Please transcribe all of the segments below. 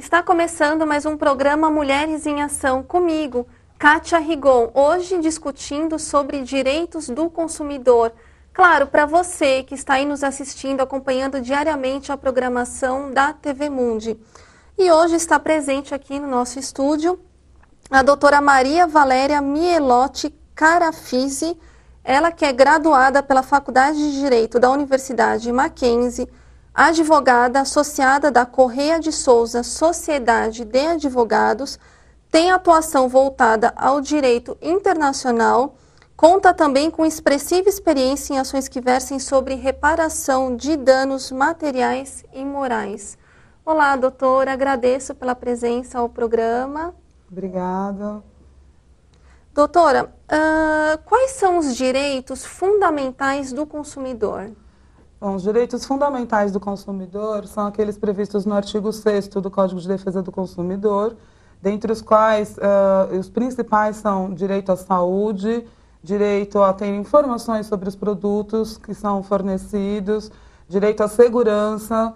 Está começando mais um programa Mulheres em Ação comigo, Kátia Rigon, hoje discutindo sobre direitos do consumidor. Claro, para você que está aí nos assistindo, acompanhando diariamente a programação da TV Mundi. E hoje está presente aqui no nosso estúdio a doutora Maria Valéria Mielotti Carafisi, ela que é graduada pela Faculdade de Direito da Universidade Mackenzie, advogada associada da Correia de Souza Sociedade de Advogados, tem atuação voltada ao direito internacional, conta também com expressiva experiência em ações que versem sobre reparação de danos materiais e morais. Olá, doutora, agradeço pela presença ao programa. Obrigada. Doutora, quais são os direitos fundamentais do consumidor? Bom, os direitos fundamentais do consumidor são aqueles previstos no artigo 6º do Código de Defesa do Consumidor, dentre os quais os principais são direito à saúde, direito a ter informações sobre os produtos que são fornecidos, direito à segurança,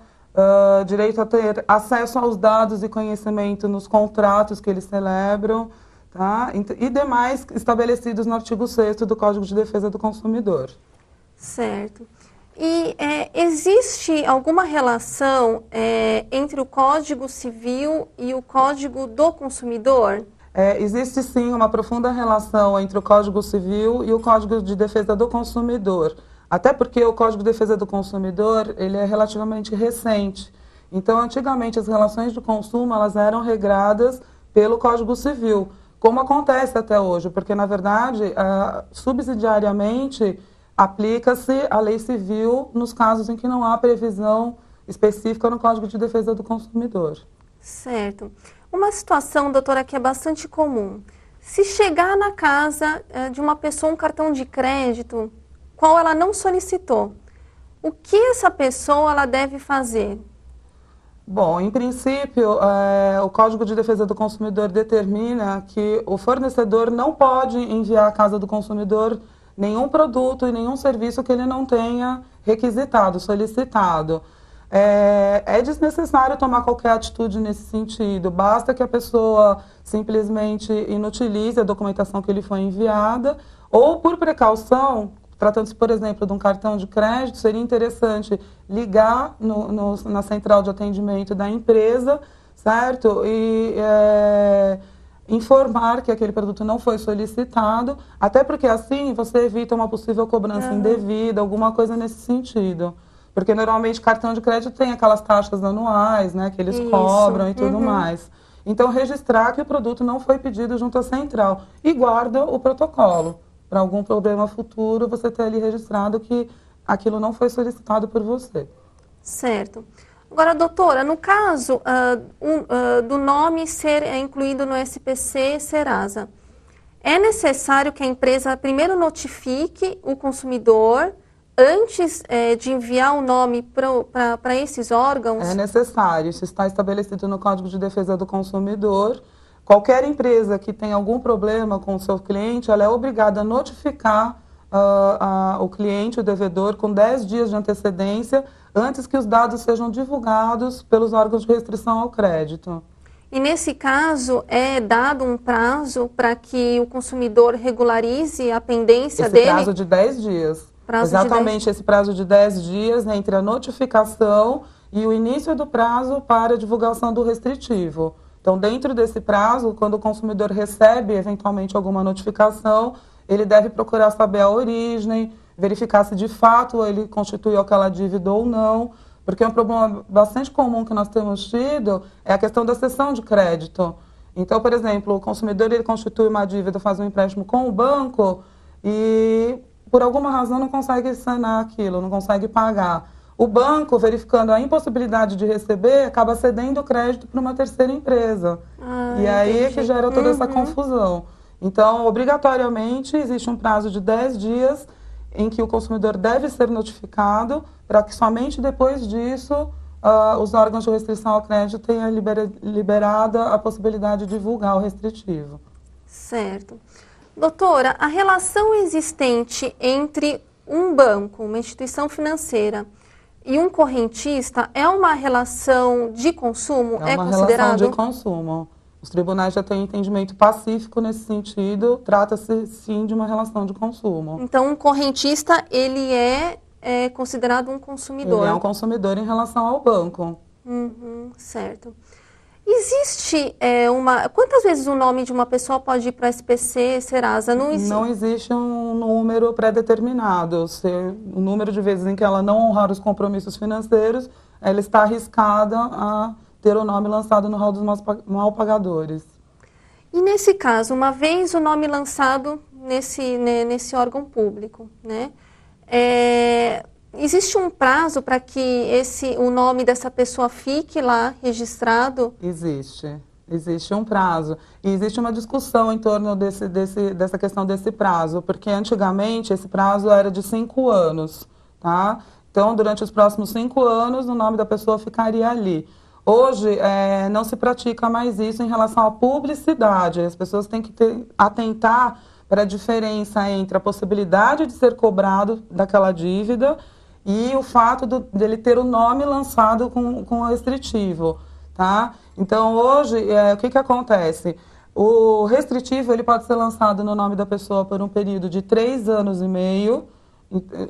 direito a ter acesso aos dados e conhecimento nos contratos que eles celebram, tá? E demais estabelecidos no artigo 6º do Código de Defesa do Consumidor. Certo. E existe alguma relação entre o Código Civil e o Código do Consumidor? Existe sim uma profunda relação entre o Código Civil e o Código de Defesa do Consumidor. Até porque o Código de Defesa do Consumidor ele é relativamente recente. Então, antigamente, as relações de consumo elas eram regradas pelo Código Civil, como acontece até hoje, porque, na verdade, subsidiariamente, aplica-se a lei civil nos casos em que não há previsão específica no Código de Defesa do Consumidor. Certo. Uma situação, doutora, que é bastante comum. Se chegar na casa de uma pessoa um cartão de crédito, qual ela não solicitou, o que essa pessoa ela deve fazer? Bom, em princípio, o Código de Defesa do Consumidor determina que o fornecedor não pode enviar à casa do consumidor nenhum produto e nenhum serviço que ele não tenha requisitado, solicitado. É desnecessário tomar qualquer atitude nesse sentido, basta que a pessoa simplesmente inutilize a documentação que lhe foi enviada, ou por precaução, tratando-se, por exemplo, de um cartão de crédito, seria interessante ligar na central de atendimento da empresa, certo? E informar que aquele produto não foi solicitado, até porque assim você evita uma possível cobrança indevida, alguma coisa nesse sentido. Porque normalmente cartão de crédito tem aquelas taxas anuais, né, que eles cobram e tudo mais. Então registrar que o produto não foi pedido junto à central e guarda o protocolo. Para algum problema futuro você ter ali registrado que aquilo não foi solicitado por você. Certo. Agora, doutora, no caso do nome ser incluído no SPC Serasa, é necessário que a empresa primeiro notifique o consumidor antes de enviar o nome para esses órgãos? É necessário, isso está estabelecido no Código de Defesa do Consumidor. Qualquer empresa que tenha algum problema com o seu cliente, ela é obrigada a notificar o cliente, o devedor, com 10 dias de antecedência, antes que os dados sejam divulgados pelos órgãos de restrição ao crédito. E nesse caso, é dado um prazo para que o consumidor regularize a pendência dele? Esse prazo de 10 dias. Exatamente, esse prazo de 10 dias, né, entre a notificação e o início do prazo para a divulgação do restritivo. Então, dentro desse prazo, quando o consumidor recebe eventualmente alguma notificação, ele deve procurar saber a origem, verificar se de fato ele constituiu aquela dívida ou não, porque um problema bastante comum que nós temos tido é a questão da cessão de crédito. Então, por exemplo, o consumidor ele constitui uma dívida, faz um empréstimo com o banco e, por alguma razão, não consegue sanar aquilo, não consegue pagar. O banco, verificando a impossibilidade de receber, acaba cedendo o crédito para uma terceira empresa. E aí é que gera toda essa confusão. Então, obrigatoriamente, existe um prazo de 10 dias em que o consumidor deve ser notificado para que somente depois disso os órgãos de restrição ao crédito tenham liberada a possibilidade de divulgar o restritivo. Certo. Doutora, a relação existente entre um banco, uma instituição financeira, e um correntista é uma relação de consumo? É uma relação de consumo. Os tribunais já têm entendimento pacífico nesse sentido, trata-se sim de uma relação de consumo. Então, um correntista, ele é considerado um consumidor? Ele é um consumidor em relação ao banco. Certo. Existe quantas vezes o nome de uma pessoa pode ir para o SPC, Serasa? Não existe um número pré-determinado. O número de vezes em que ela não honrar os compromissos financeiros, ela está arriscada a ter o nome lançado no rol dos mal pagadores. E nesse caso, uma vez o nome lançado nesse órgão público, né? Existe um prazo para que o nome dessa pessoa fique lá registrado? Existe um prazo. E existe uma discussão em torno dessa questão desse prazo, porque antigamente esse prazo era de 5 anos, tá? Então, durante os próximos 5 anos, o nome da pessoa ficaria ali. Hoje, não se pratica mais isso em relação à publicidade. As pessoas têm que atentar para a diferença entre a possibilidade de ser cobrado daquela dívida e o fato dele ter o nome lançado com o restritivo, tá? Então, hoje, o que acontece? O restritivo ele pode ser lançado no nome da pessoa por um período de 3 anos e meio,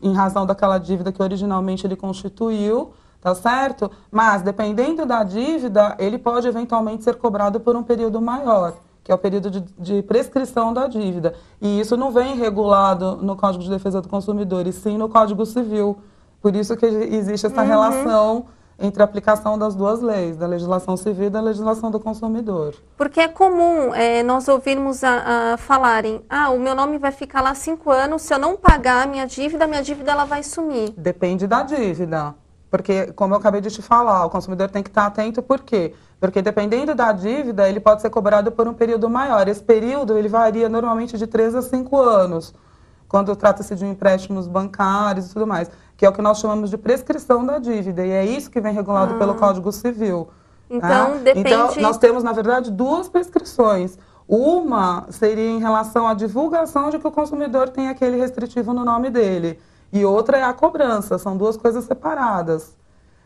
em razão daquela dívida que originalmente ele constituiu, tá certo? Mas, dependendo da dívida, ele pode eventualmente ser cobrado por um período maior, que é o período de prescrição da dívida. E isso não vem regulado no Código de Defesa do Consumidor, e sim no Código Civil. Por isso que existe essa relação entre a aplicação das duas leis, da legislação civil e da legislação do consumidor. Porque é comum nós ouvirmos falarem, o meu nome vai ficar lá 5 anos, se eu não pagar a minha dívida ela vai sumir. Depende da dívida. Porque, como eu acabei de te falar, o consumidor tem que estar atento, por quê? Porque dependendo da dívida, ele pode ser cobrado por um período maior. Esse período, ele varia normalmente de 3 a 5 anos, quando trata-se de empréstimos bancários e tudo mais, que é o que nós chamamos de prescrição da dívida, e é isso que vem regulado pelo Código Civil. Então, depende... Então, nós temos, na verdade, 2 prescrições. Uma seria em relação à divulgação de que o consumidor tem aquele restritivo no nome dele. E outra é a cobrança, são 2 coisas separadas.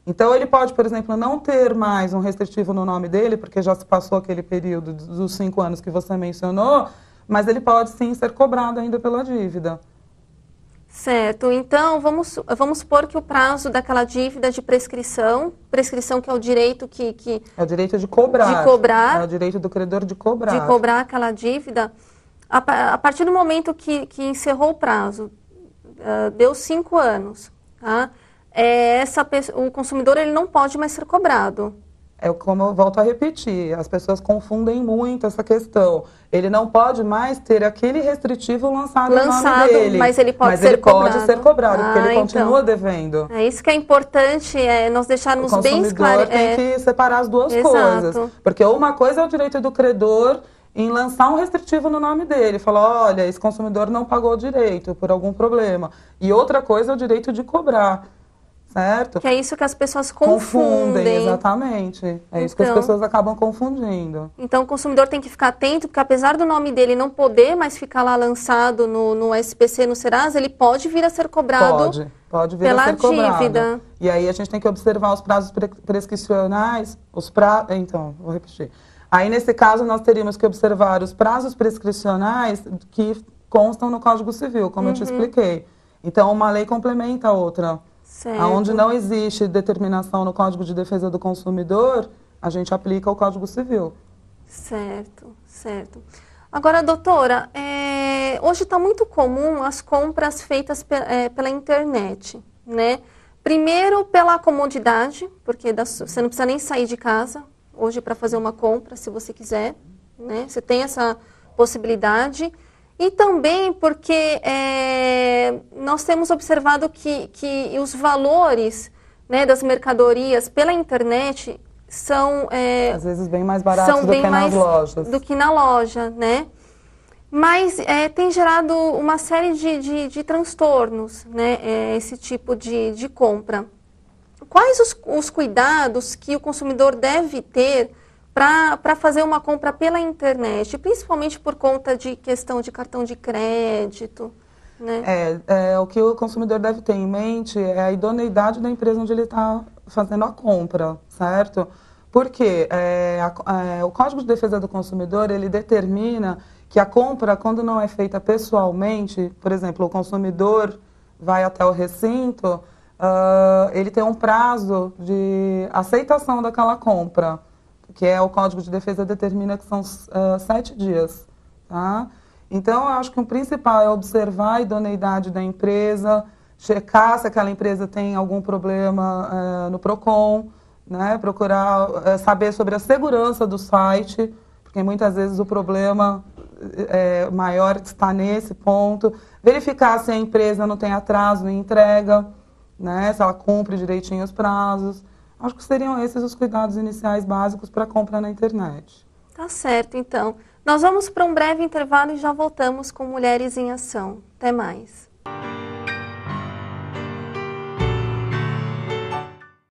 Então, ele pode, por exemplo, não ter mais um restritivo no nome dele, porque já se passou aquele período dos 5 anos que você mencionou, mas ele pode sim ser cobrado ainda pela dívida. Certo. Então, vamos supor que o prazo daquela dívida de prescrição que é o direito que... É o direito de cobrar. De cobrar. É o direito do credor de cobrar. De cobrar aquela dívida. A partir do momento que encerrou o prazo, deu 5 anos, tá? O consumidor ele não pode mais ser cobrado. É como eu volto a repetir, as pessoas confundem muito essa questão. Ele não pode mais ter aquele restritivo lançado no nome dele. Mas ele pode ser cobrado, porque ele continua devendo. É isso que é importante, nós deixarmos bem claro. O consumidor tem que separar as duas coisas. Porque uma coisa é o direito do credor em lançar um restritivo no nome dele. Falar, olha, esse consumidor não pagou direito por algum problema. E outra coisa é o direito de cobrar. Certo? Que é isso que as pessoas confundem. Exatamente. É isso que as pessoas acabam confundindo. Então, o consumidor tem que ficar atento, porque apesar do nome dele não poder mais ficar lá lançado no SPC, no Serasa, ele pode vir a ser cobrado pode vir a ser cobrado. E aí a gente tem que observar os prazos prescricionais, então, vou repetir. Aí, nesse caso, nós teríamos que observar os prazos prescricionais que constam no Código Civil, como eu te expliquei. Então, uma lei complementa a outra. Certo. Onde não existe determinação no Código de Defesa do Consumidor, a gente aplica o Código Civil. Certo, certo. Agora, doutora, hoje está muito comum as compras feitas pela internet, né? Primeiro, pela comodidade, porque você não precisa nem sair de casa hoje para fazer uma compra, se você quiser, né? Você tem essa possibilidade. E também porque nós temos observado que os valores, né, das mercadorias pela internet são... às vezes bem mais baratos do que nas lojas. Do que na loja, né? Mas tem gerado uma série de transtornos, né, esse tipo de compra. Quais os cuidados que o consumidor deve ter para fazer uma compra pela internet, principalmente por conta de questão de cartão de crédito? né? O que o consumidor deve ter em mente é a idoneidade da empresa onde ele está fazendo a compra, certo? Porque o Código de Defesa do Consumidor, ele determina que a compra, quando não é feita pessoalmente, por exemplo, o consumidor vai até o recinto, ele tem um prazo de aceitação daquela compra, que o Código de Defesa determina que são 7 dias, tá? Então, eu acho que o principal é observar a idoneidade da empresa, checar se aquela empresa tem algum problema no PROCON, né? Procurar saber sobre a segurança do site, porque muitas vezes o problema maior está nesse ponto. Verificar se a empresa não tem atraso em entrega, né? Se ela cumpre direitinho os prazos. Acho que seriam esses os cuidados iniciais básicos para compra na internet. Tá certo, então. Nós vamos para um breve intervalo e já voltamos com Mulheres em Ação. Até mais.